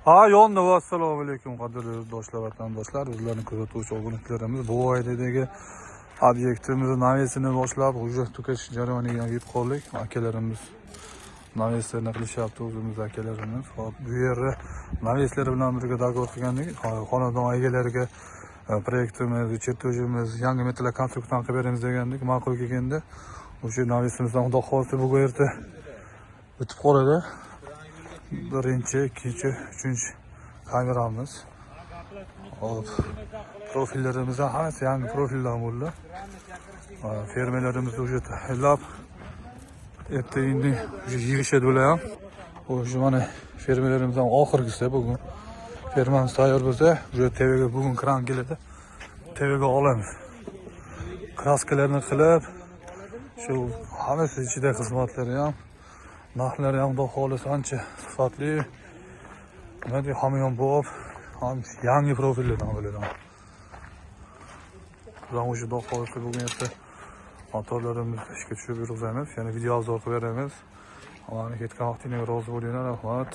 Yonda va assalomu alaykum qadrli do'stlar, vatandoshlar, bizlarning kuzatuvchi obunachilarimiz. Bu oydagi obyektimiz navesini boshlab, уже tukash jarayoniga yetib qoldik. Akalarimiz naveslarni qilishyapti, o'zimiz akalarimiz. Hop, bu yerda naveslar bilan birga dogovor qilgandik. Xonadon egalariga proyektimiz, chertojimiz, yangi metall konstruksiya qilib beramiz degandik. Ma'qul kelganda o'sha navesimizdan xudo xohlasa bu yerda o'tib qoladi. Birinchi, ikkinchi, uchinchi kameramiz. Hop, profillarimiz hammasi yangi profillar bo'ldi. Fermalarimiz уже tayyorlab, ertaga yig'ishadi ular ham. O'sha mana fermalarimizdan oxirgisi bugun. Fermamiz tayyor bo'lsa, уже TVga bugun kran keladi. TVga olamiz. Kraskalarni qilib, shu hammasi ichida xizmatlari ham, narxlari ham xudo xohlasa ancha sifatli. Nima hamyon bo'lib, yangi profillardan bo'ladi. Biz o'sha xudo xohlasa bugun esa motorlarimizni ishga tushirib yurg'izamiz. Yana video obzor qilib beramiz. Mana ketgan vaqtingizga rozi bo'linglar, rahmat.